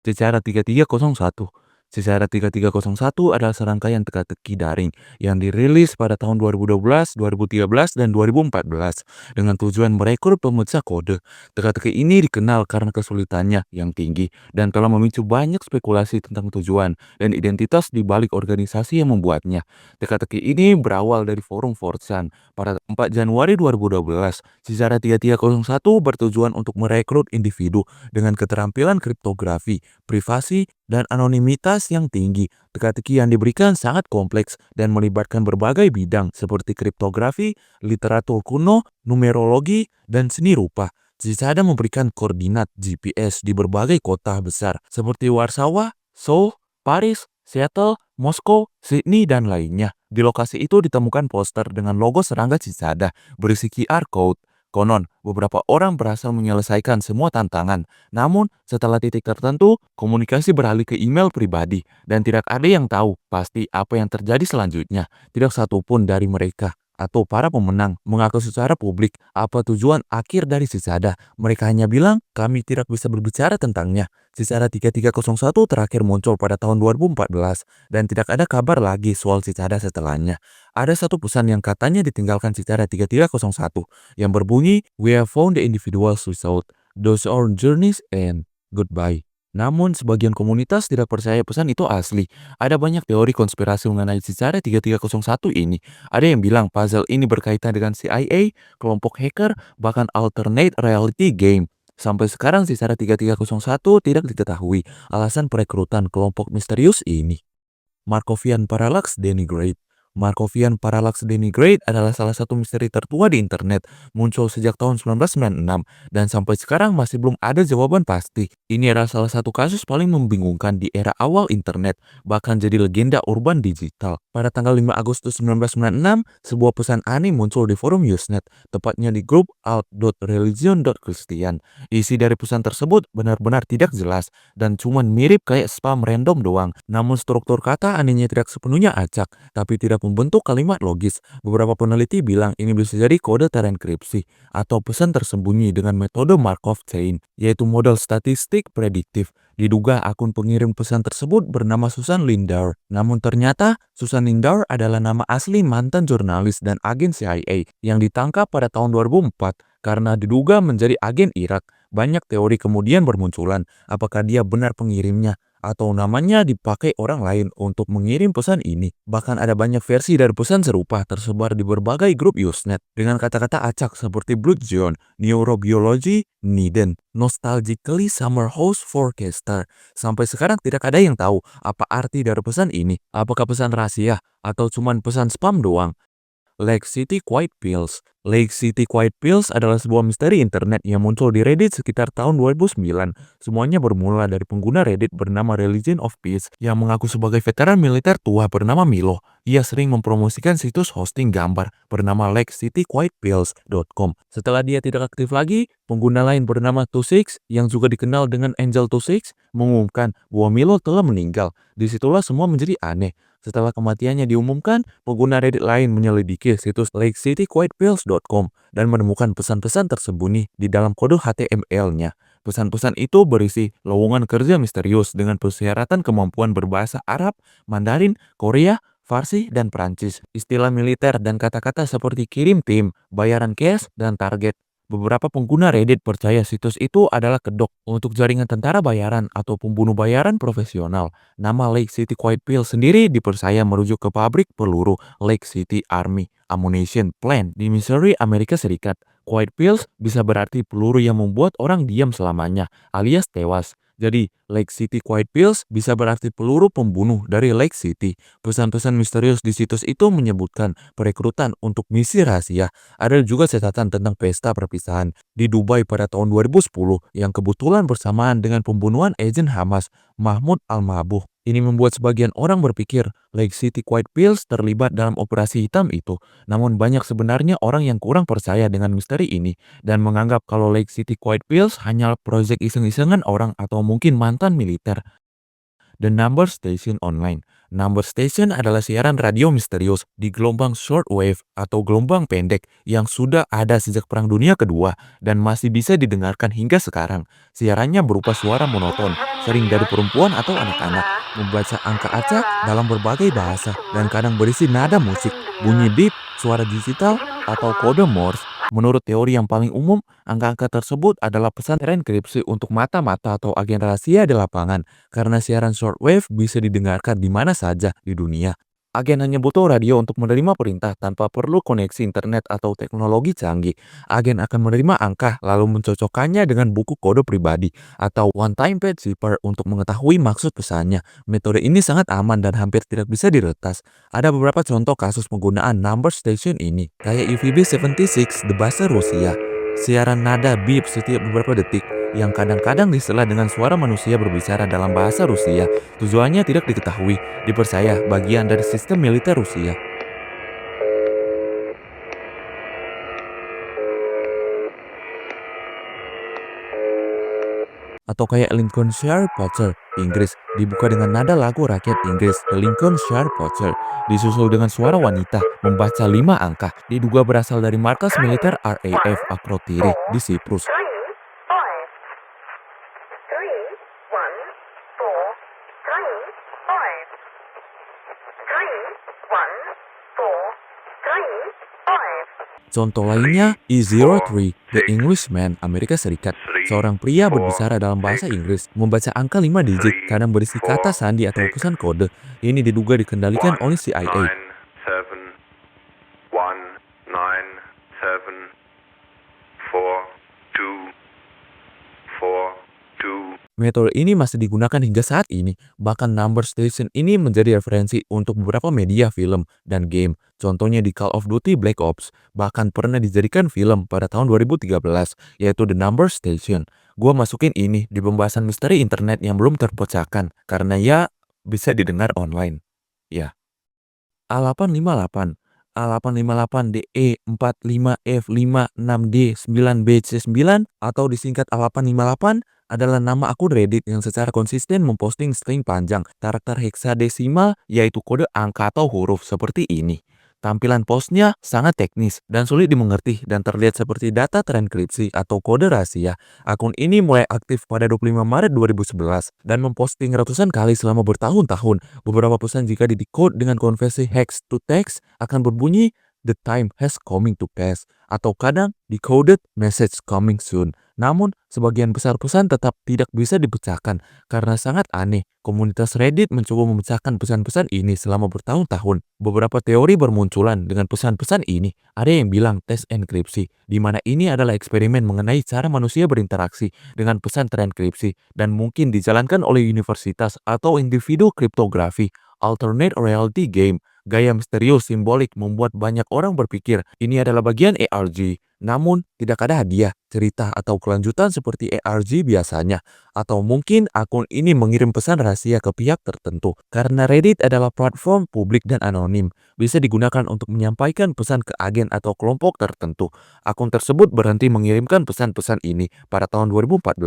Secara 3301. Secara 3301 adalah serangkaian teka-teki daring yang dirilis pada tahun 2012, 2013, dan 2014 dengan tujuan merekrut pemecah kode. Teka-teki ini dikenal karena kesulitannya yang tinggi dan telah memicu banyak spekulasi tentang tujuan dan identitas di balik organisasi yang membuatnya. Teka-teki ini berawal dari forum 4chan pada 4 Januari 2012. Secara 3301 bertujuan untuk merekrut individu dengan keterampilan kriptografi, privasi, dan anonimitas yang tinggi. Teka-teki yang diberikan sangat kompleks dan melibatkan berbagai bidang seperti kriptografi, literatur kuno, numerologi, dan seni rupa. Zizada memberikan koordinat GPS di berbagai kota besar seperti Warsawa, Seoul, Paris, Seattle, Moskow, Sydney, dan lainnya. Di lokasi itu ditemukan poster dengan logo serangga Zizada berisi QR code. Konon, beberapa orang berhasil menyelesaikan semua tantangan. Namun, setelah titik tertentu, komunikasi beralih ke email pribadi dan tidak ada yang tahu pasti apa yang terjadi selanjutnya. Tidak satupun dari mereka atau para pemenang mengaku secara publik apa tujuan akhir dari Sisada. Mereka hanya bilang, kami tidak bisa berbicara tentangnya. Sisada 3301 terakhir muncul pada tahun 2014 dan tidak ada kabar lagi soal Sisada setelahnya. Ada satu pesan yang katanya ditinggalkan Sisada 3301 yang berbunyi, "We have found the individual's result. Those are journeys and goodbye." Namun, sebagian komunitas tidak percaya pesan itu asli. Ada banyak teori konspirasi mengenai Sisada 3301 ini. Ada yang bilang puzzle ini berkaitan dengan CIA, kelompok hacker, bahkan alternate reality game. Sampai sekarang Sisada 3301 tidak diketahui alasan perekrutan kelompok misterius ini. Markovian Parallax Denigrate. Markovian Parallax Denigrate adalah salah satu misteri tertua di internet, muncul sejak tahun 1996 dan sampai sekarang masih belum ada jawaban pasti. Ini adalah salah satu kasus paling membingungkan di era awal internet, bahkan jadi legenda urban digital. Pada tanggal 5 Agustus 1996, sebuah pesan aneh muncul di forum Usenet, tepatnya di grup alt.religion.christian. Isi dari pesan tersebut benar-benar tidak jelas dan cuman mirip kayak spam random doang. Namun struktur kata anehnya tidak sepenuhnya acak, tapi tidak membentuk kalimat logis. Beberapa peneliti bilang ini bisa jadi kode terenkripsi atau pesan tersembunyi dengan metode Markov chain, yaitu model statistik prediktif. Diduga akun pengirim pesan tersebut bernama Susan Lindauer. Namun ternyata Susan Lindauer adalah nama asli mantan jurnalis dan agen CIA yang ditangkap pada tahun 2004 karena diduga menjadi agen Irak. Banyak teori kemudian bermunculan, apakah dia benar pengirimnya atau namanya dipakai orang lain untuk mengirim pesan ini. Bahkan ada banyak versi dari pesan serupa tersebar di berbagai grup Usenet dengan kata-kata acak seperti Blood Zone, Neurobiology, Niden, Nostalgically Summer House Forecaster. Sampai sekarang tidak ada yang tahu apa arti dari pesan ini. Apakah pesan rahasia atau cuman pesan spam doang? Lake City Quiet Pills. Lake City Quiet Pills adalah sebuah misteri internet yang muncul di Reddit sekitar tahun 2009. Semuanya bermula dari pengguna Reddit bernama Religion of Peace yang mengaku sebagai veteran militer tua bernama Milo. Ia sering mempromosikan situs hosting gambar bernama lakecityquietpills.com. Setelah dia tidak aktif lagi, pengguna lain bernama Tusix yang juga dikenal dengan Angel Tusix mengumumkan bahwa Milo telah meninggal. Disitulah semua menjadi aneh. Setelah kematiannya diumumkan, pengguna Reddit lain menyelidiki situs lakecityquietpills.com dan menemukan pesan-pesan tersembunyi di dalam kode HTML-nya. Pesan-pesan itu berisi lowongan kerja misterius dengan persyaratan kemampuan berbahasa Arab, Mandarin, Korea, Farsi, dan Prancis. Istilah militer dan kata-kata seperti kirim tim, bayaran cash, dan target. Beberapa pengguna Reddit percaya situs itu adalah kedok untuk jaringan tentara bayaran atau pembunuh bayaran profesional. Nama Lake City Quiet Pill sendiri dipercaya merujuk ke pabrik peluru Lake City Army Ammunition Plant di Missouri, Amerika Serikat. Quiet Pills bisa berarti peluru yang membuat orang diam selamanya, alias tewas. Jadi, Lake City Quiet Pills bisa berarti peluru pembunuh dari Lake City. Pesan-pesan misterius di situs itu menyebutkan perekrutan untuk misi rahasia. Ada juga catatan tentang pesta perpisahan di Dubai pada tahun 2010 yang kebetulan bersamaan dengan pembunuhan agen Hamas, Mahmoud Al-Mabuh. Ini membuat sebagian orang berpikir Lake City Quiet Pills terlibat dalam operasi hitam itu. Namun banyak sebenarnya orang yang kurang percaya dengan misteri ini dan menganggap kalau Lake City Quiet Pills hanya proyek iseng-isengan orang atau mungkin mantan militer. The Number Station Online. Number station adalah siaran radio misterius di gelombang shortwave atau gelombang pendek yang sudah ada sejak Perang Dunia Kedua dan masih bisa didengarkan hingga sekarang. Siarannya berupa suara monoton, sering dari perempuan atau anak-anak, membaca angka acak dalam berbagai bahasa dan kadang berisi nada musik, bunyi beep, suara digital, atau kode Morse. Menurut teori yang paling umum, angka-angka tersebut adalah pesan terenkripsi untuk mata-mata atau agen rahasia di lapangan. Karena siaran shortwave bisa didengarkan di mana saja di dunia. Agen hanya butuh radio untuk menerima perintah tanpa perlu koneksi internet atau teknologi canggih. Agen akan menerima angka lalu mencocokkannya dengan buku kode pribadi atau one-time page zipper untuk mengetahui maksud pesannya. Metode ini sangat aman dan hampir tidak bisa diretas. Ada beberapa contoh kasus penggunaan number station ini, kayak UVB-76 the bahasa Rusia. Siaran nada beep setiap beberapa detik yang kadang-kadang disela dengan suara manusia berbicara dalam bahasa Rusia. Tujuannya tidak diketahui, dipercaya bagian dari sistem militer Rusia. Atau kayak Lincolnshire Poacher, Inggris, dibuka dengan nada lagu rakyat Inggris, The Lincolnshire Poacher, disusul dengan suara wanita, membaca 5 angka, diduga berasal dari markas militer RAF Akrotiri di Siprus. Contoh lainnya, E03, The Englishman, Amerika Serikat. Seorang pria berbicara dalam bahasa Inggris, membaca angka 5 digit, kadang berisi kata sandi atau pesan kode. Ini diduga dikendalikan oleh CIA. Metode ini masih digunakan hingga saat ini. Bahkan number station ini menjadi referensi untuk beberapa media film dan game. Contohnya di Call of Duty Black Ops. Bahkan pernah dijadikan film pada tahun 2013, yaitu The Number Station. Gua masukin ini di pembahasan misteri internet yang belum terpecahkan, karena ya bisa didengar online. Ya. A858, A858DE 45F56D9BC9 atau disingkat A858 adalah nama akun Reddit yang secara konsisten memposting string panjang karakter heksadesimal, yaitu kode angka atau huruf seperti ini. Tampilan postnya sangat teknis dan sulit dimengerti dan terlihat seperti data terenkripsi atau kode rahasia. Akun ini mulai aktif pada 25 Maret 2011 dan memposting ratusan kali selama bertahun-tahun. Beberapa pesan jika di-decode dengan konversi hex to text akan berbunyi "The time has coming to pass" atau kadang decoded message coming soon. Namun, sebagian besar pesan tetap tidak bisa dipecahkan karena sangat aneh. Komunitas Reddit mencoba memecahkan pesan-pesan ini selama bertahun-tahun. Beberapa teori bermunculan dengan pesan-pesan ini. Ada yang bilang tes enkripsi, di mana ini adalah eksperimen mengenai cara manusia berinteraksi dengan pesan terenkripsi dan mungkin dijalankan oleh universitas atau individu kriptografi. Alternate reality game, gaya misterius simbolik membuat banyak orang berpikir ini adalah bagian ARG. Namun, tidak ada hadiah, cerita, atau kelanjutan seperti ARG biasanya. Atau mungkin akun ini mengirim pesan rahasia ke pihak tertentu. Karena Reddit adalah platform publik dan anonim, bisa digunakan untuk menyampaikan pesan ke agen atau kelompok tertentu. Akun tersebut berhenti mengirimkan pesan-pesan ini pada tahun 2014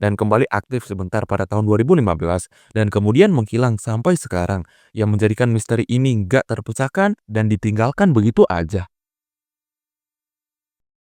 dan kembali aktif sebentar pada tahun 2015 dan kemudian menghilang sampai sekarang, yang menjadikan misteri ini nggak terpecahkan dan ditinggalkan begitu aja.